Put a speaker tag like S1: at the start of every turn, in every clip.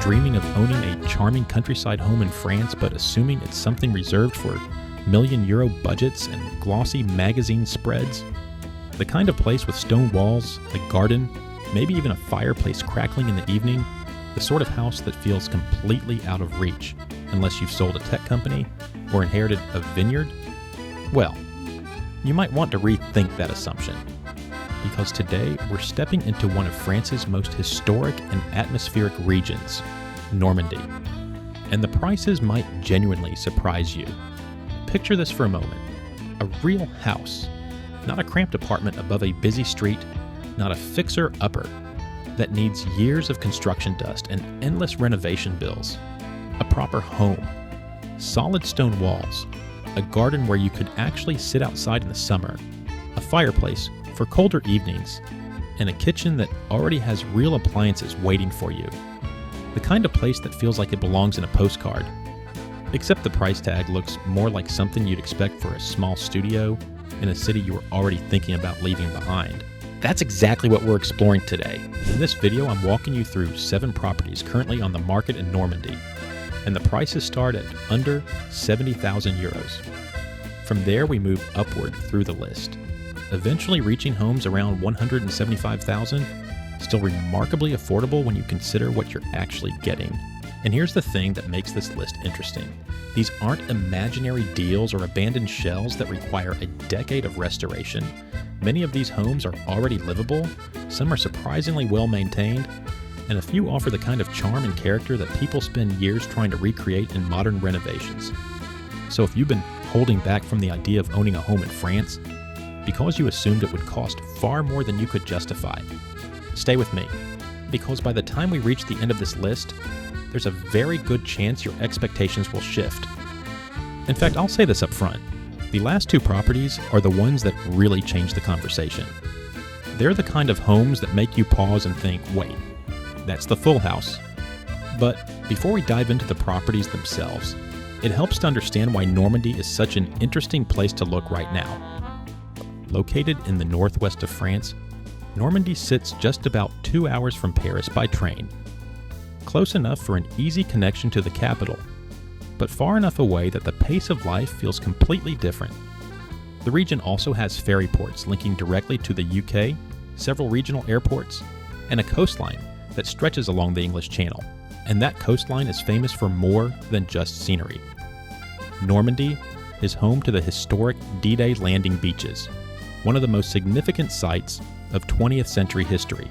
S1: dreaming of owning a charming countryside home in France, but assuming it's something reserved for million-euro budgets and glossy magazine spreads? The kind of place with stone walls, a garden, maybe even a fireplace crackling in the evening, the sort of house that feels completely out of reach unless you've sold a tech company or inherited a vineyard? Well, you might want to rethink that assumption, because today we're stepping into one of France's most historic and atmospheric regions, Normandy. And the prices might genuinely surprise you. Picture this for a moment. A real house, not a cramped apartment above a busy street, not a fixer-upper that needs years of construction dust and endless renovation bills. A proper home, solid stone walls, a garden where you could actually sit outside in the summer, a fireplace for colder evenings, and a kitchen that already has real appliances waiting for you. The kind of place that feels like it belongs in a postcard. Except the price tag looks more like something you'd expect for a small studio in a city you were already thinking about leaving behind. That's exactly what we're exploring today. In this video, I'm walking you through 7 properties currently on the market in Normandy, and the prices start at under 70,000 euros. From there, we move upward through the list, eventually reaching homes around 175,000, still remarkably affordable when you consider what you're actually getting. And here's the thing that makes this list interesting. These aren't imaginary deals or abandoned shells that require a decade of restoration. Many of these homes are already livable, some are surprisingly well maintained, and a few offer the kind of charm and character that people spend years trying to recreate in modern renovations. So if you've been holding back from the idea of owning a home in France because you assumed it would cost far more than you could justify, stay with me, because by the time we reach the end of this list, there's a very good chance your expectations will shift. In fact, I'll say this up front. The last 2 properties are the ones that really change the conversation. They're the kind of homes that make you pause and think, wait, that's the full house. But before we dive into the properties themselves, it helps to understand why Normandy is such an interesting place to look right now. Located in the northwest of France, Normandy sits just about 2 hours from Paris by train. Close enough for an easy connection to the capital, but far enough away that the pace of life feels completely different. The region also has ferry ports linking directly to the UK, several regional airports, and a coastline that stretches along the English Channel. And that coastline is famous for more than just scenery. Normandy is home to the historic D-Day landing beaches, one of the most significant sites of 20th century history.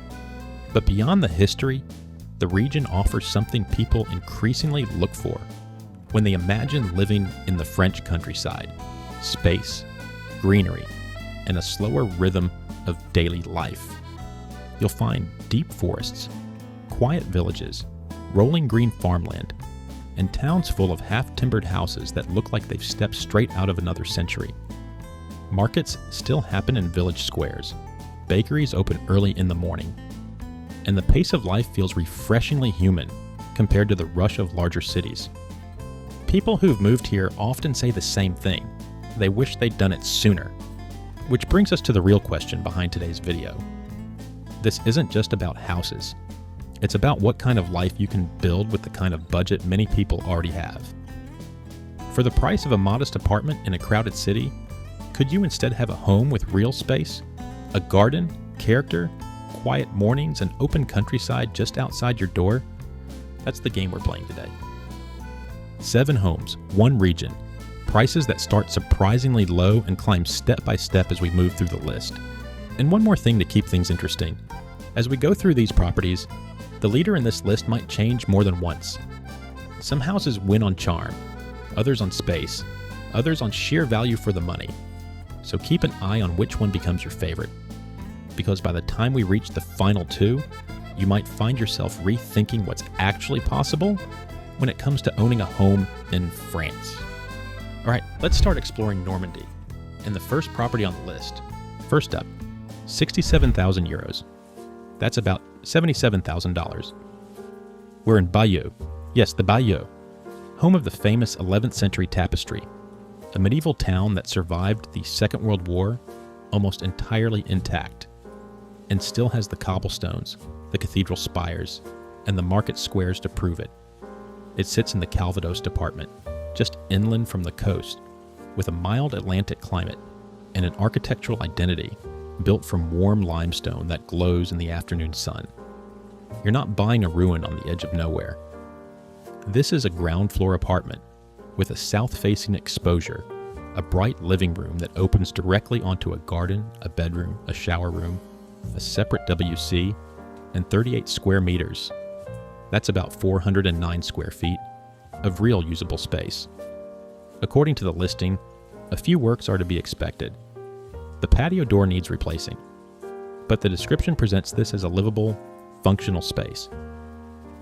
S1: But beyond the history, the region offers something people increasingly look for when they imagine living in the French countryside: space, greenery, and a slower rhythm of daily life. You'll find deep forests, quiet villages, rolling green farmland, and towns full of half-timbered houses that look like they've stepped straight out of another century. Markets still happen in village squares, bakeries open early in the morning, and the pace of life feels refreshingly human compared to the rush of larger cities. People who've moved here often say the same thing. They wish they'd done it sooner. Which brings us to the real question behind today's video. This isn't just about houses. It's about what kind of life you can build with the kind of budget many people already have. For the price of a modest apartment in a crowded city, could you instead have a home with real space, a garden, character, quiet mornings, and open countryside just outside your door? That's the game we're playing today. 7 homes, 1 region, prices that start surprisingly low and climb step by step as we move through the list. And one more thing to keep things interesting. As we go through these properties, the leader in this list might change more than once. Some houses win on charm, others on space, others on sheer value for the money. So keep an eye on which one becomes your favorite, because by the time we reach the final 2, you might find yourself rethinking what's actually possible when it comes to owning a home in France. All right, let's start exploring Normandy and the first property on the list. First up, 67,000 euros. That's about $77,000. We're in Bayeux. Yes, the Bayeux, home of the famous 11th century tapestry, a medieval town that survived the Second World War almost entirely intact and still has the cobblestones, the cathedral spires, and the market squares to prove it. It sits in the Calvados department, just inland from the coast, with a mild Atlantic climate and an architectural identity built from warm limestone that glows in the afternoon sun. You're not buying a ruin on the edge of nowhere. This is a ground floor apartment with a south-facing exposure, a bright living room that opens directly onto a garden, a bedroom, a shower room, a separate WC, and 38 square meters. That's about 409 square feet of real usable space. According to the listing, a few works are to be expected. The patio door needs replacing, but the description presents this as a livable, functional space.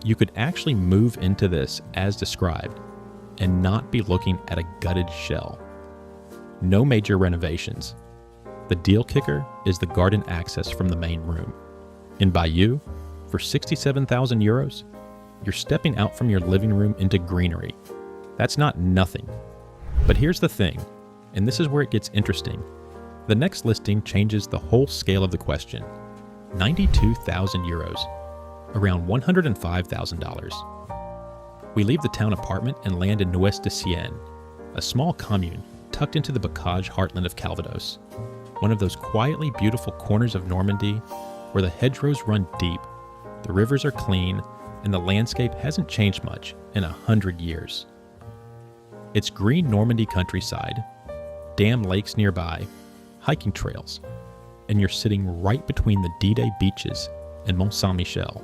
S1: You could actually move into this as described and not be looking at a gutted shell. No major renovations. The deal kicker is the garden access from the main room. In Bayeux, for 67,000 euros, you're stepping out from your living room into greenery. That's not nothing. But here's the thing, and this is where it gets interesting. The next listing changes the whole scale of the question. 92,000 euros, around $105,000. We leave the town apartment and land in Nuez de Sienne, a small commune tucked into the bocage heartland of Calvados, one of those quietly beautiful corners of Normandy where the hedgerows run deep, the rivers are clean, and the landscape hasn't changed much in 100 years. It's green Normandy countryside, dam lakes nearby, hiking trails, and you're sitting right between the D-Day beaches and Mont Saint-Michel.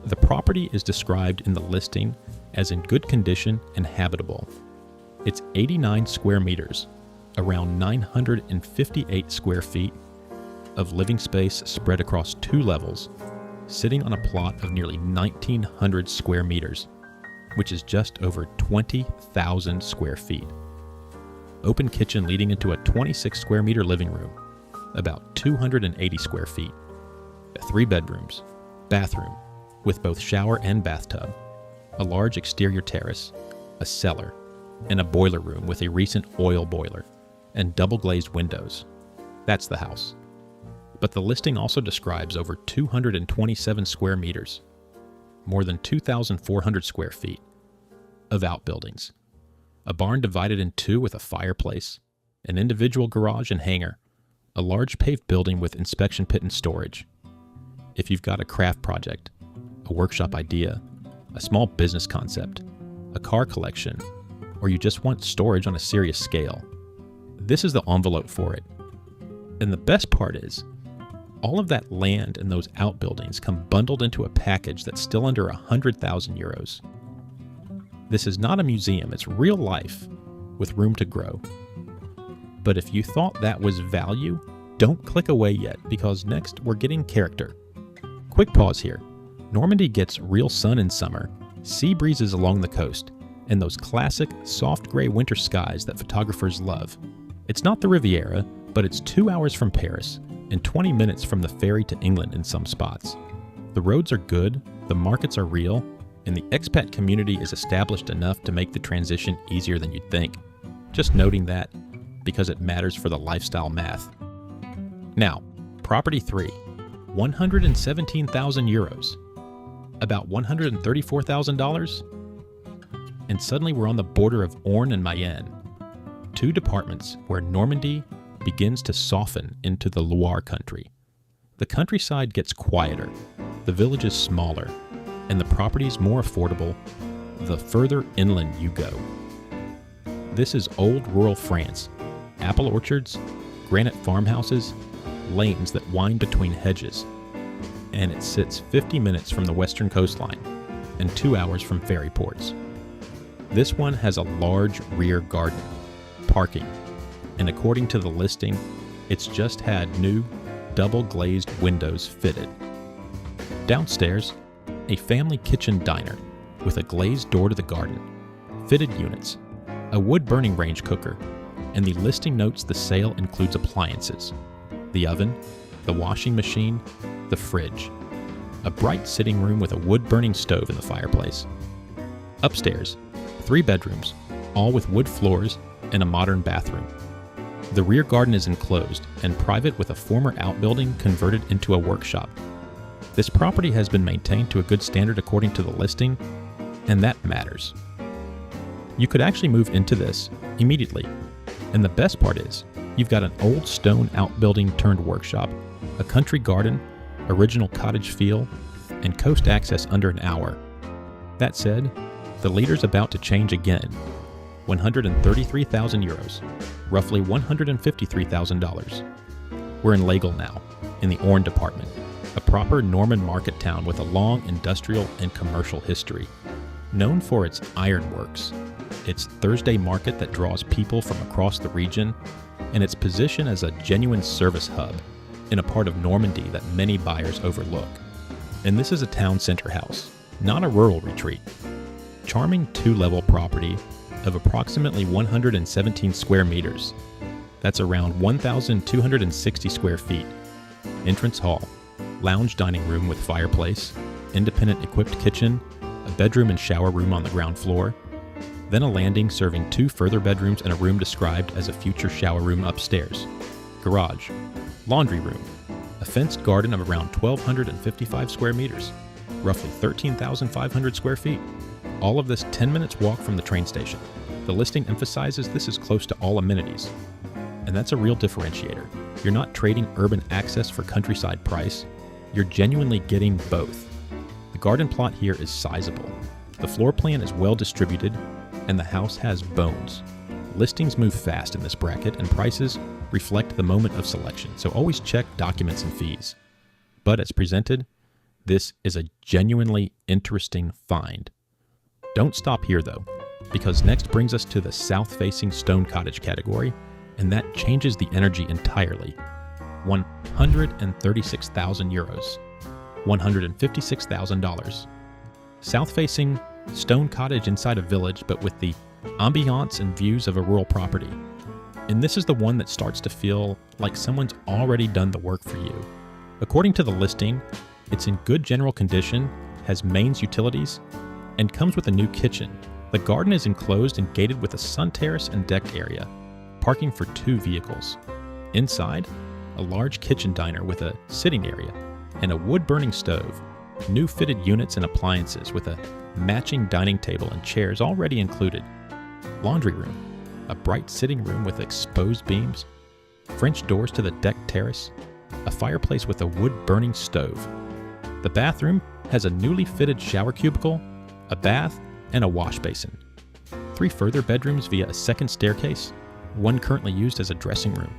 S1: The property is described in the listing as in good condition and habitable. It's 89 square meters, around 958 square feet of living space spread across 2 levels, sitting on a plot of nearly 1,900 square meters, which is just over 20,000 square feet. Open kitchen leading into a 26 square meter living room, about 280 square feet. 3 bedrooms, bathroom, with both shower and bathtub, a large exterior terrace, a cellar, and a boiler room with a recent oil boiler, and double-glazed windows. That's the house. But the listing also describes over 227 square meters, more than 2,400 square feet, of outbuildings. A barn divided in 2 with a fireplace, an individual garage and hangar, a large paved building with inspection pit and storage. If you've got a craft project, a workshop idea, a small business concept, a car collection, or you just want storage on a serious scale, this is the envelope for it. And the best part is, all of that land and those outbuildings come bundled into a package that's still under 100,000 euros. This is not a museum, it's real life, with room to grow. But if you thought that was value, don't click away yet, because next we're getting character. Quick pause here. Normandy gets real sun in summer, sea breezes along the coast, and those classic soft gray winter skies that photographers love. It's not the Riviera, but it's 2 hours from Paris and 20 minutes from the ferry to England in some spots. The roads are good, the markets are real, and the expat community is established enough to make the transition easier than you'd think. Just noting that, because it matters for the lifestyle math. Now, property 3, 117,000 euros, about $134,000, and suddenly we're on the border of Orne and Mayenne, 2 departments where Normandy begins to soften into the Loire country. The countryside gets quieter, the village is smaller, and the properties more affordable the further inland you go. This is old rural France, apple orchards, granite farmhouses, lanes that wind between hedges, and it sits 50 minutes from the western coastline and 2 hours from ferry ports. This one has a large rear garden, parking, and according to the listing, it's just had new double-glazed windows fitted. Downstairs, a family kitchen diner with a glazed door to the garden, fitted units, a wood-burning range cooker, and the listing notes the sale includes appliances, the oven, the washing machine, the fridge, a bright sitting room with a wood-burning stove in the fireplace. Upstairs, 3 bedrooms, all with wood floors and a modern bathroom. The rear garden is enclosed and private with a former outbuilding converted into a workshop. This property has been maintained to a good standard according to the listing, and that matters. You could actually move into this immediately, and the best part is, you've got an old stone outbuilding turned workshop, a country garden, original cottage feel, and coast access under an hour. That said, the leader's about to change again. 133,000 euros, roughly $153,000. We're in Legal now, in the Orne department, a proper Norman market town with a long industrial and commercial history. Known for its ironworks, its Thursday market that draws people from across the region, and its position as a genuine service hub in a part of Normandy that many buyers overlook. And this is a town center house, not a rural retreat. Charming two-level property of approximately 117 square meters. That's around 1,260 square feet. Entrance hall, lounge dining room with fireplace, independent equipped kitchen, a bedroom and shower room on the ground floor, then a landing serving 2 further bedrooms and a room described as a future shower room upstairs, garage, laundry room, a fenced garden of around 1,255 square meters, roughly 13,500 square feet. All of this 10 minutes walk from the train station. The listing emphasizes this is close to all amenities, and that's a real differentiator. You're not trading urban access for countryside price, you're genuinely getting both. The garden plot here is sizable. The floor plan is well distributed, and the house has bones. Listings move fast in this bracket, and prices reflect the moment of selection, so always check documents and fees. But as presented, this is a genuinely interesting find. Don't stop here though, because next brings us to the south-facing stone cottage category, and that changes the energy entirely. 136,000 euros, $156,000. South-facing stone cottage inside a village, but with the ambiance and views of a rural property. And this is the one that starts to feel like someone's already done the work for you. According to the listing, it's in good general condition, has mains utilities, and comes with a new kitchen. The garden is enclosed and gated with a sun terrace and decked area, parking for 2 vehicles. Inside, a large kitchen diner with a sitting area and a wood-burning stove, new fitted units and appliances with a matching dining table and chairs already included. Laundry room, a bright sitting room with exposed beams, French doors to the decked terrace, a fireplace with a wood-burning stove. The bathroom has a newly fitted shower cubicle, a bath, and a wash basin. 3 further bedrooms via a second staircase, one currently used as a dressing room.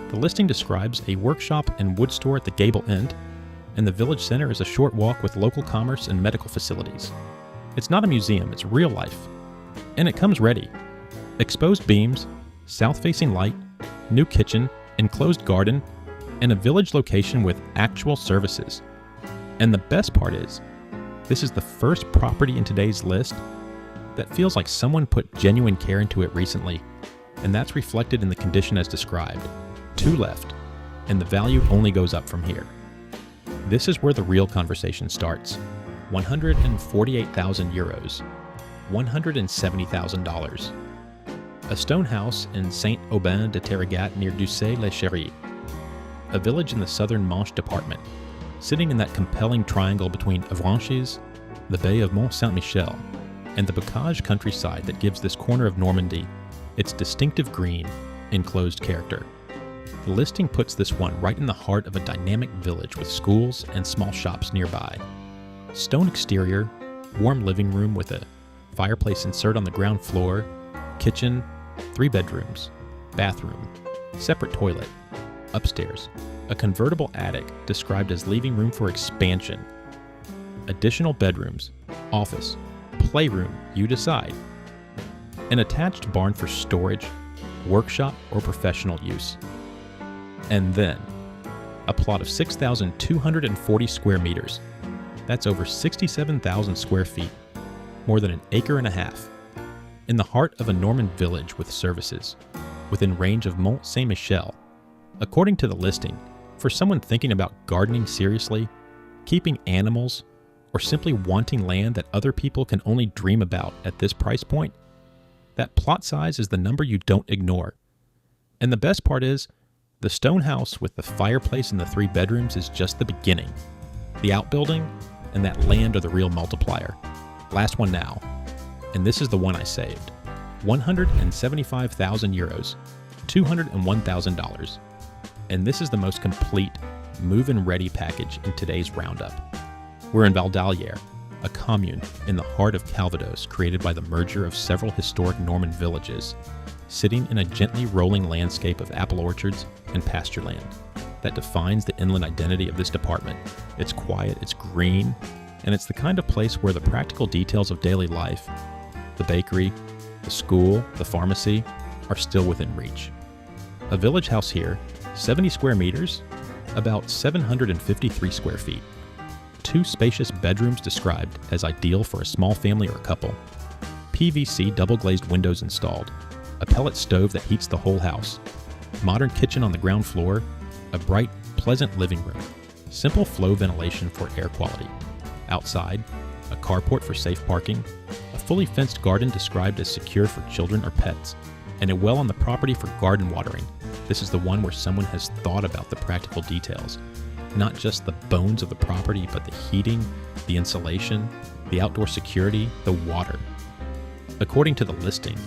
S1: The listing describes a workshop and wood store at the gable end, and the village center is a short walk with local commerce and medical facilities. It's not a museum, it's real life. And it comes ready. Exposed beams, south-facing light, new kitchen, enclosed garden, and a village location with actual services. And the best part is, this is the first property in today's list that feels like someone put genuine care into it recently, and that's reflected in the condition as described. 2 left, and the value only goes up from here. This is where the real conversation starts. 148,000 euros, $170,000. A stone house in Saint-Aubin-de-Terregat near Dussay-les-Cheries, a village in the southern Manche department, sitting in that compelling triangle between Avranches, the Bay of Mont-Saint-Michel, and the Bocage countryside that gives this corner of Normandy its distinctive green, enclosed character. The listing puts this one right in the heart of a dynamic village with schools and small shops nearby. Stone exterior, warm living room with a fireplace insert on the ground floor, kitchen, 3 bedrooms, bathroom, separate toilet, upstairs, a convertible attic described as leaving room for expansion, additional bedrooms, office, playroom, you decide, an attached barn for storage, workshop, or professional use. And then, a plot of 6,240 square meters. That's over 67,000 square feet, more than 1.5 acres, in the heart of a Norman village with services, within range of Mont Saint-Michel. According to the listing, for someone thinking about gardening seriously, keeping animals, or simply wanting land that other people can only dream about at this price point, that plot size is the number you don't ignore. And the best part is, the stone house with the fireplace and the 3 bedrooms is just the beginning. The outbuilding and that land are the real multiplier. Last one now, and this is the one I saved. 175,000 euros, $201,000. And this is the most complete move-in ready package in today's roundup. We're in Valdalier, a commune in the heart of Calvados created by the merger of several historic Norman villages, sitting in a gently rolling landscape of apple orchards and pasture land that defines the inland identity of this department. It's quiet, it's green, and it's the kind of place where the practical details of daily life, the bakery, the school, the pharmacy, are still within reach. A village house here, 70 square meters, about 753 square feet. 2 spacious bedrooms described as ideal for a small family or a couple. PVC double-glazed windows installed. A pellet stove that heats the whole house. Modern kitchen on the ground floor. A bright, pleasant living room. Simple flow ventilation for air quality. Outside, a carport for safe parking. A fully fenced garden described as secure for children or pets. And a well on the property for garden watering. This is the one where someone has thought about the practical details. Not just the bones of the property, but the heating, the insulation, the outdoor security, the water. According to the listing,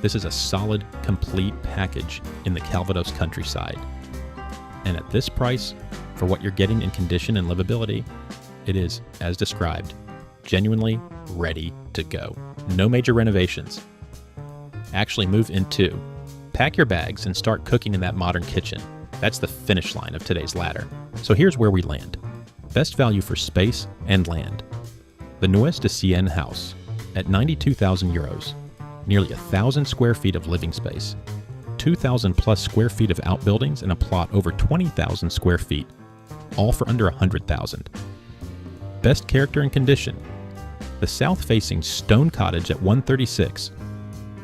S1: this is a solid, complete package in the Calvados countryside. And at this price, for what you're getting in condition and livability, it is, as described, genuinely ready to go. No major renovations. Actually move in too. Pack your bags and start cooking in that modern kitchen. That's the finish line of today's ladder. So here's where we land. Best value for space and land. The Nuez de Sienne house at 92,000 euros. Nearly 1,000 square feet of living space. 2,000 plus square feet of outbuildings and a plot over 20,000 square feet. All for under 100,000. Best character and condition. The south-facing stone cottage at 136.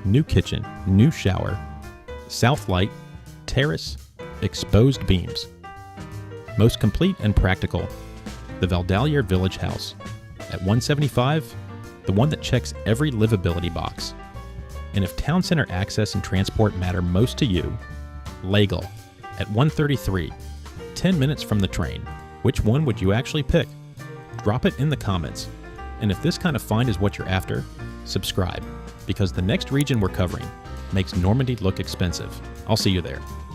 S1: New kitchen, new shower. South light, terrace, exposed beams. Most complete and practical. The Valdalier Village House. At 175, the one that checks every livability box. And if town center access and transport matter most to you, legal. At 133, 10 minutes from the train. Which one would you actually pick? Drop it in the comments. And if this kind of find is what you're after, subscribe, because the next region we're covering makes Normandy look expensive. I'll see you there.